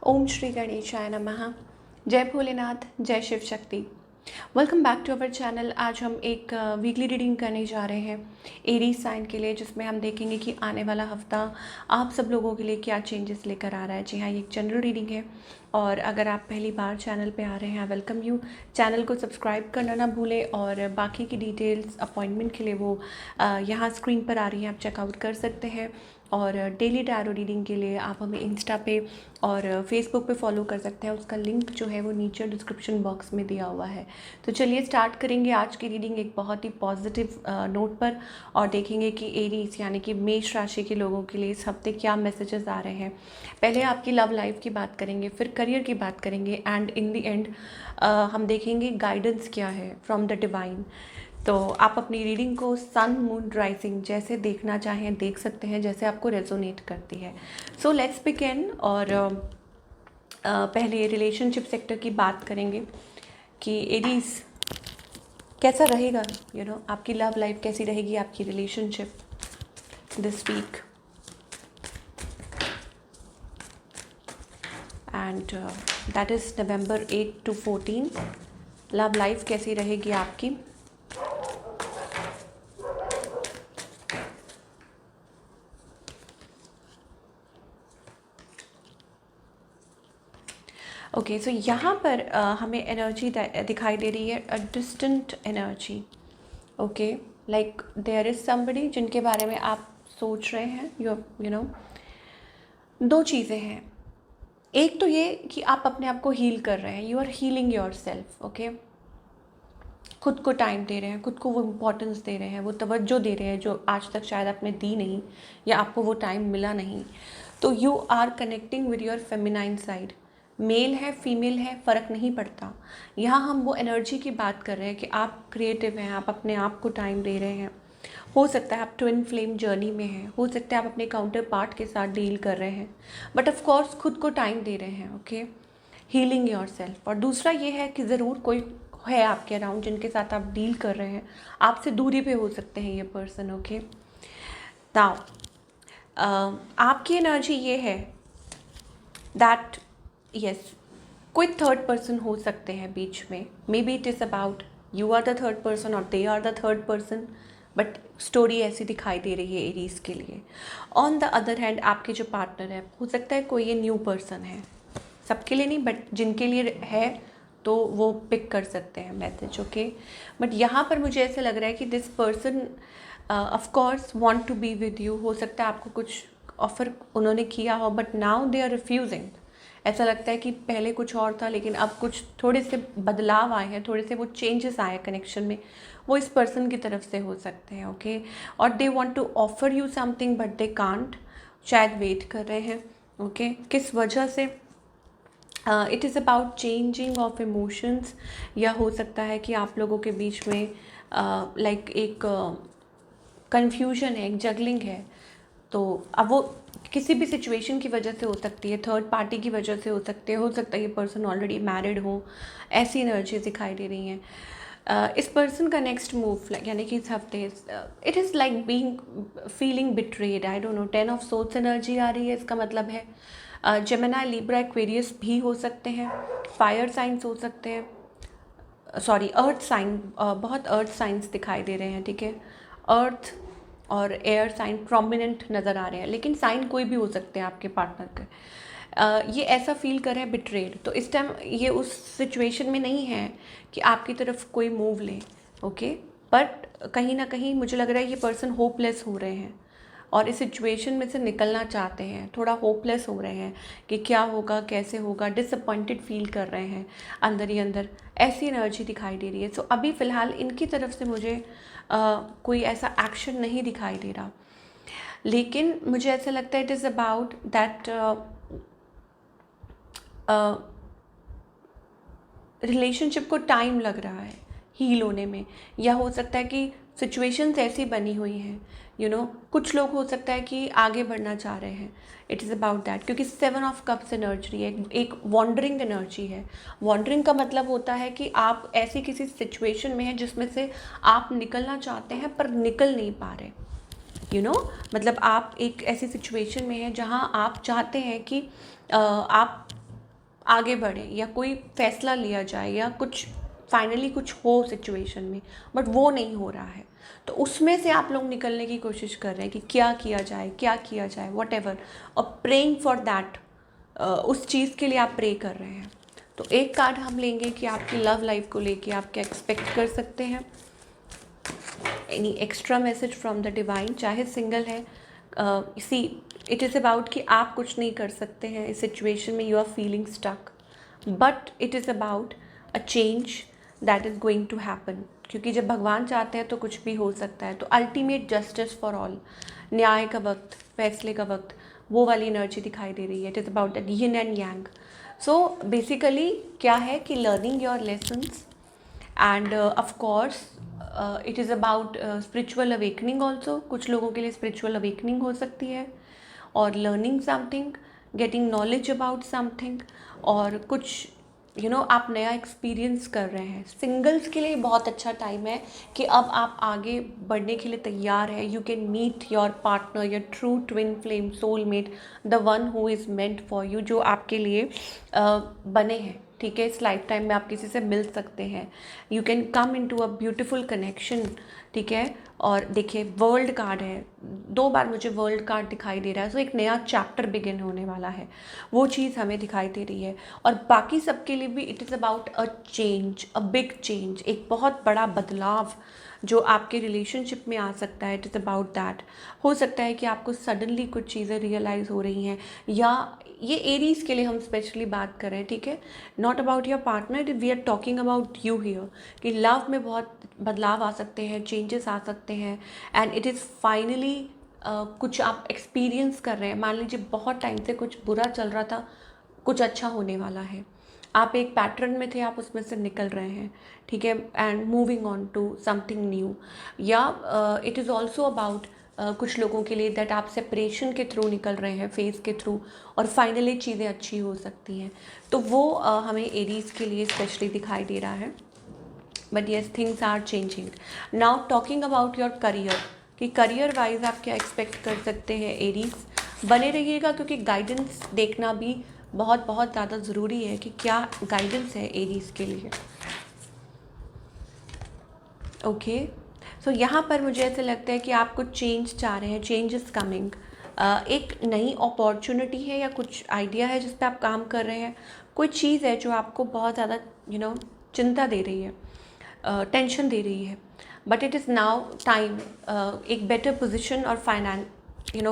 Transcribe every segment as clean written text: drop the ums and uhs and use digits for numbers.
ओम श्री गणेशाय नमः। जय भोलेनाथ, जय Shiv Shakti. Welcome back to our channel. आज हम एक वीकली रीडिंग करने जा रहे हैं एरीज साइन के लिए, जिसमें हम देखेंगे कि आने वाला हफ्ता आप सब लोगों के लिए क्या चेंजेस लेकर आ रहा है। जी हाँ, ये एक जनरल रीडिंग है और अगर आप पहली बार चैनल पे आ रहे हैं, वेलकम यू। चैनल को सब्सक्राइब करना ना भूलें और बाकी की डिटेल्स अपॉइंटमेंट के लिए वो यहाँ स्क्रीन पर आ रही हैं, आप चेकआउट कर सकते हैं। और डेली टैरो रीडिंग के लिए आप हमें इंस्टा पे और फेसबुक पे फॉलो कर सकते हैं। उसका लिंक जो है वो नीचे डिस्क्रिप्शन बॉक्स में दिया हुआ है। तो चलिए स्टार्ट करेंगे आज की रीडिंग एक बहुत ही पॉजिटिव नोट पर, और देखेंगे कि एरीज यानी कि मेष राशि के लोगों के लिए इस हफ्ते क्या मैसेजेस आ रहे हैं। पहले आपकी लव लाइफ की बात करेंगे, फिर करियर की बात करेंगे, एंड इन द एंड हम देखेंगे गाइडेंस क्या है फ्रॉम द डिवाइन। तो आप अपनी रीडिंग को सन मून राइजिंग जैसे देखना चाहें देख सकते हैं, जैसे आपको रेजोनेट करती है। So let's begin. और पहले रिलेशनशिप सेक्टर की बात करेंगे कि एरीज कैसा रहेगा, आपकी लव लाइफ कैसी रहेगी, आपकी relationship this week. And that is November 8 to 14। Love life कैसी रहेगी आपकी। ओके, सो यहाँ पर हमें एनर्जी दिखाई दे रही है, a distant energy. Okay, like there is somebody जिनके बारे में आप सोच रहे हैं। यू नो दो चीज़ें हैं। एक तो ये कि आप अपने आप को हील कर रहे हैं, you are healing yourself. Okay, खुद को टाइम दे रहे हैं, खुद को वो इम्पोर्टेंस दे रहे हैं, वो तवज्जो दे रहे हैं जो आज तक शायद आपने दी नहीं, या आपको वो टाइम मिला नहीं। तो you are connecting with your feminine side. Male है फीमेल है फ़र्क नहीं पड़ता। यहाँ हम वो एनर्जी की बात कर रहे हैं कि आप क्रिएटिव हैं, आप अपने आप को टाइम दे रहे हैं। हो सकता है आप ट्विन फ्लेम जर्नी में हैं, हो सकता है आप अपने काउंटर पार्ट के साथ डील कर रहे हैं, बट ऑफ कोर्स खुद को टाइम दे रहे हैं। Okay, healing your self. और दूसरा ये है कि ज़रूर कोई है आपके अराउंड जिनके साथ आप डील कर रहे हैं, आपसे दूरी पे हो सकते हैं ये पर्सन। ओके, नाउ आपकी एनर्जी ये है दैट यस, कोई थर्ड पर्सन हो सकते हैं बीच में। Maybe it is about you are the third person और they are the third person, but story ऐसी दिखाई दे रही है एरीज के लिए। ऑन द अदर हैंड आपके जो पार्टनर है, हो सकता है कोई ये न्यू पर्सन है, सबके लिए नहीं बट जिनके लिए है तो वो पिक कर सकते हैं मैसेज। ओके, बट यहाँ पर मुझे ऐसा लग रहा है कि this person of course want to be with you. हो सकता है आपको कुछ ऑफर उन्होंने किया हो, but now they are refusing. ऐसा लगता है कि पहले कुछ और था लेकिन अब कुछ थोड़े से बदलाव आए हैं, थोड़े से वो चेंजेस आए हैं कनेक्शन में, वो इस पर्सन की तरफ से हो सकते हैं। ओके, और they want to offer you something but they can't, शायद वेट कर रहे हैं। ओके, किस वजह से? It is about changing of emotions, या हो सकता है कि आप लोगों के बीच में लाइक एक कन्फ्यूजन है, एक जगलिंग है। तो अब वो किसी भी सिचुएशन की वजह से हो सकती है, थर्ड पार्टी की वजह से हो सकती है, हो सकता है ये पर्सन ऑलरेडी मैरिड हो, ऐसी एनर्जीज दिखाई दे रही हैं। इस पर्सन का नेक्स्ट मूव यानी कि इस हफ्ते it is like being feeling betrayed. I don't know, 10 of swords energy आ रही है। इसका मतलब है जेमिनी, लिब्रा, एक्वेरियस भी हो सकते हैं, फायर साइंस हो सकते हैं, सॉरी अर्थ साइन, बहुत अर्थ साइंस दिखाई दे रहे हैं। ठीक है, अर्थ और एयर साइन प्रोमिनेंट नज़र आ रहे हैं, लेकिन साइन कोई भी हो सकते हैं आपके पार्टनर के। ये ऐसा फील कर रहे हैं बिट्रेड। तो इस टाइम ये उस सिचुएशन में नहीं है कि आपकी तरफ कोई मूव ले। ओके, बट कहीं ना कहीं मुझे लग रहा है ये पर्सन होपलेस हो रहे हैं और इस सिचुएशन में से निकलना चाहते हैं, थोड़ा होपलेस हो रहे हैं कि क्या होगा कैसे होगा, डिसअपॉइंटेड फील कर रहे हैं अंदर ही अंदर। ऐसी एनर्जी दिखाई दे रही है। सो अभी फ़िलहाल इनकी तरफ से मुझे कोई ऐसा एक्शन नहीं दिखाई दे रहा, लेकिन मुझे ऐसा लगता है it is about that relationship को टाइम लग रहा है हील होने में, या हो सकता है कि सिचुएशंस ऐसी बनी हुई हैं। कुछ लोग हो सकता है कि आगे बढ़ना चाह रहे हैं। इट इज़ अबाउट दैट, क्योंकि 7 ऑफ कप्स एनर्जी है, एक वॉन्डरिंग एनर्जी है। वॉन्डरिंग का मतलब होता है कि आप ऐसी किसी सिचुएशन में हैं जिसमें से आप निकलना चाहते हैं पर निकल नहीं पा रहे। मतलब आप एक ऐसी सिचुएशन में हैं जहां आप चाहते हैं कि आप आगे बढ़ें या कोई फैसला लिया जाए या कुछ फाइनली कुछ हो सिचुएशन में, बट वो नहीं हो रहा है। तो उसमें से आप लोग निकलने की कोशिश कर रहे हैं कि क्या किया जाए, क्या किया जाए, वट एवर, और प्रेइंग फॉर दैट, उस चीज़ के लिए आप प्रे कर रहे हैं। तो एक कार्ड हम लेंगे कि आपकी लव लाइफ को लेके आप क्या एक्सपेक्ट कर सकते हैं, any extra message from the divine, चाहे सिंगल है। इसी इट इज़ अबाउट कि आप कुछ नहीं कर सकते हैं इस सिचुएशन में, you are feeling stuck, but it is about a change that is going to happen, क्योंकि जब भगवान चाहते हैं तो कुछ भी हो सकता है। तो अल्टीमेट जस्टिस फॉर ऑल, न्याय का वक्त, फैसले का वक्त, वो वाली एनर्जी दिखाई दे रही है। It is about the yin and yang. So basically क्या है कि learning your lessons, end of course it is about spiritual awakening also. कुछ लोगों के लिए स्पिरिचुअल अवेकनिंग हो सकती है, और learning something, getting knowledge about something, और कुछ आप नया एक्सपीरियंस कर रहे हैं। सिंगल्स के लिए बहुत अच्छा टाइम है कि अब आप आगे बढ़ने के लिए तैयार है। You can meet your partner, your true twin flame soulmate, the one who is meant for you, जो आपके लिए बने हैं। ठीक है, इस लाइफ टाइम में आप किसी से मिल सकते हैं। You can come into a beautiful connection. ठीक है, और देखिए वर्ल्ड कार्ड है, 2 बार मुझे वर्ल्ड कार्ड दिखाई दे रहा है। सो एक नया चैप्टर बिगिन होने वाला है, वो चीज़ हमें दिखाई दे रही है। और बाकी सबके लिए भी it is about a change, a big change, एक बहुत बड़ा बदलाव जो आपके रिलेशनशिप में आ सकता है। It is about that. हो सकता है कि आपको सडनली कुछ चीज़ें रियलाइज़ हो रही हैं, या ये एरीज के लिए हम स्पेशली बात कर रहे हैं। ठीक है, not about your partner, we are talking about you here, कि लव में बहुत बदलाव आ सकते हैं, चेंजेस आ सकते हैं, एंड इट इज़ फाइनली कुछ आप एक्सपीरियंस कर रहे हैं। मान लीजिए बहुत टाइम से कुछ बुरा चल रहा था, कुछ अच्छा होने वाला है। आप एक पैटर्न में थे, आप उसमें से निकल रहे हैं। ठीक है, and moving on to something new. या इट इज़ ऑल्सो अबाउट कुछ लोगों के लिए दैट आप सेपरेशन के थ्रू निकल रहे हैं, फेज़ के थ्रू, और फाइनली चीज़ें अच्छी हो सकती हैं। तो वो हमें एरीज़ के लिए स्पेशली दिखाई दे रहा है। But yes, things are changing now. Talking about your career, कि करियर वाइज आप क्या एक्सपेक्ट कर सकते हैं एरीज। बने रहिएगा, क्योंकि गाइडेंस देखना भी बहुत बहुत ज़्यादा ज़रूरी है कि क्या गाइडेंस है एरीज के लिए। ओके, सो यहाँ पर मुझे ऐसे लगता है कि आप कुछ चेंज चाह रहे हैं, चेंज इज़ कमिंग। एक नई अपॉर्चुनिटी है या कुछ आइडिया है जिस पे आप काम कर रहे हैं। कोई चीज़ है जो आपको बहुत ज़्यादा चिंता दे रही है, टेंशन दे रही है, but it is now time. एक बेटर पोजिशन और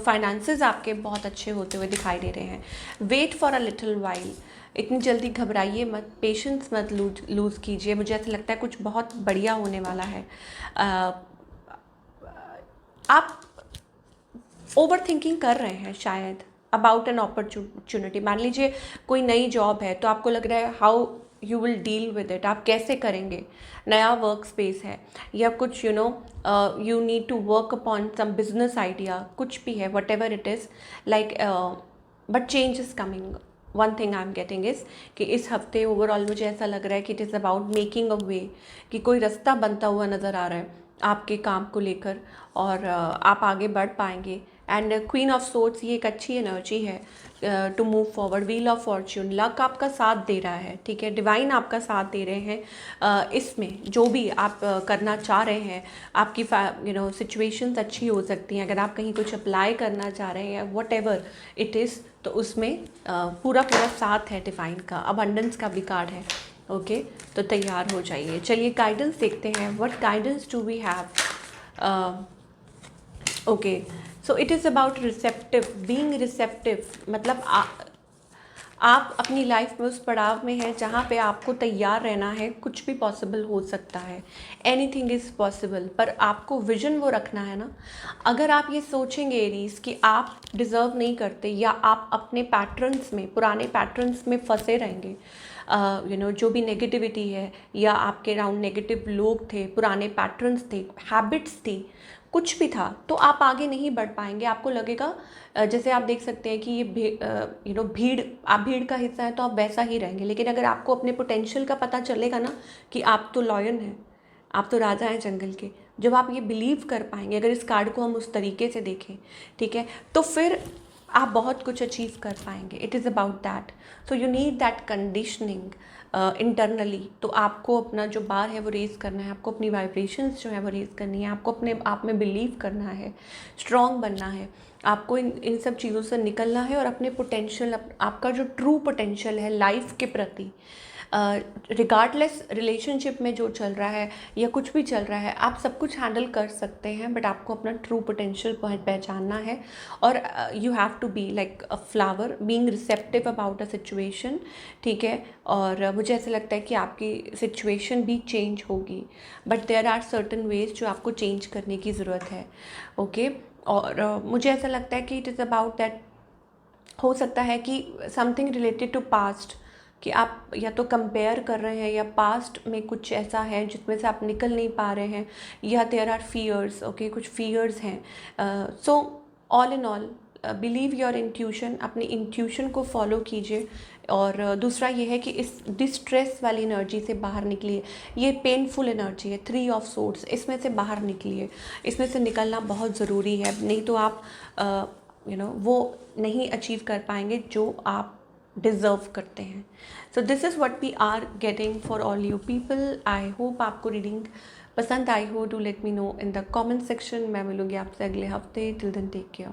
फाइनेंसेस आपके बहुत अच्छे होते हुए दिखाई दे रहे हैं। Wait for a little while, इतनी जल्दी घबराइए मत, पेशेंस मत लूज़ कीजिए। मुझे ऐसा लगता है कुछ बहुत बढ़िया होने वाला है। आप ओवर थिंकिंग कर रहे हैं शायद अबाउट एन अपॉर्चुनिटी। मान लीजिए कोई नई जॉब है, तो आपको लग रहा है how you will deal with it, आप कैसे करेंगे। नया वर्क स्पेस है, या कुछ you need to work upon some business idea, कुछ भी है, whatever it is like, but change is coming. One thing I am getting is कि इस हफ्ते ओवरऑल मुझे ऐसा लग रहा है कि it is about making a way, कि कोई रास्ता बनता हुआ नज़र आ रहा है आपके काम को लेकर, और आप आगे बढ़ पाएंगे। एंड क्वीन ऑफ सोर्ड्स, ये एक अच्छी एनर्जी है to move forward. Wheel of fortune, luck आपका साथ दे रहा है। ठीक है, डिवाइन आपका साथ दे रहे हैं। इसमें जो भी आप करना चाह रहे हैं, आपकी सिचुएशंस अच्छी हो सकती हैं। अगर आप कहीं कुछ अप्लाई करना चाह रहे हैं, वट एवर इट इज़, तो उसमें पूरा साथ है डिवाइन का। अबंडेंस का भी कार्ड है। ओके, तो तैयार हो जाइए। चलिए गाइडेंस देखते हैं, what guidance do we have. Okay, so it is about receptive, being receptive, मतलब आप अपनी लाइफ में उस पड़ाव में हैं जहाँ पे आपको तैयार रहना है। कुछ भी पॉसिबल हो सकता है, एनीथिंग इज़ पॉसिबल, पर आपको विजन वो रखना है ना। अगर आप ये सोचेंगे एरीज कि आप डिज़र्व नहीं करते, या आप अपने पैटर्न्स में, पुराने पैटर्न्स में फंसे रहेंगे, जो भी नेगेटिविटी है, या आपके अराउंड नेगेटिव लोग थे, पुराने पैटर्न्स थे, हैबिट्स थी, कुछ भी था, तो आप आगे नहीं बढ़ पाएंगे। आपको लगेगा जैसे आप देख सकते हैं कि ये भीड़, आप भीड़ का हिस्सा है तो आप वैसा ही रहेंगे। लेकिन अगर आपको अपने पोटेंशियल का पता चलेगा ना कि आप तो लॉयन हैं, आप तो राजा हैं जंगल के, जब आप ये बिलीव कर पाएंगे, अगर इस कार्ड को हम उस तरीके से देखें, ठीक है, तो फिर आप बहुत कुछ अचीव कर पाएंगे। It is about that. So you need that conditioning internally. तो आपको अपना जो बार है वो रेज़ करना है, आपको अपनी वाइब्रेशंस जो है वो रेज़ करनी है, आपको अपने आप में बिलीव करना है, स्ट्रॉन्ग बनना है, आपको इन सब चीज़ों से निकलना है और अपने पोटेंशियल, आपका जो ट्रू पोटेंशियल है लाइफ के प्रति, रिगार्डलेस रिलेशनशिप में जो चल रहा है या कुछ भी चल रहा है, आप सब कुछ हैंडल कर सकते हैं, बट आपको अपना ट्रू पोटेंशियल पहचानना है। और you have to be like a flower being receptive about a situation, ठीक है। और मुझे ऐसा लगता है कि आपकी सिचुएशन भी चेंज होगी, but there are certain ways जो आपको चेंज करने की ज़रूरत है, ओके। और मुझे ऐसा लगता है कि इट इज़ अबाउट दैट, हो सकता है कि समथिंग रिलेटेड टू पास्ट, कि आप या तो कंपेयर कर रहे हैं या पास्ट में कुछ ऐसा है जिसमें से आप निकल नहीं पा रहे हैं, या देयर आर फियर्स, ओके, कुछ फियर्स हैं। So all in all believe your intuition, अपनी इंट्यूशन को फॉलो कीजिए। और दूसरा ये है कि इस डिस्ट्रेस वाली एनर्जी से बाहर निकलिए। ये पेनफुल एनर्जी है, 3 ऑफ सोर्ड्स, इसमें से बाहर निकलिए। इसमें से निकलना बहुत ज़रूरी है, नहीं तो आप वो नहीं अचीव कर पाएंगे जो आप डिज़र्व करते हैं। So this is what we are getting for all you people. I hope आपको रीडिंग पसंद आई हो। Do let me know in the comment section. मैं मिलूँगी आपसे अगले हफ्ते। Till then take care.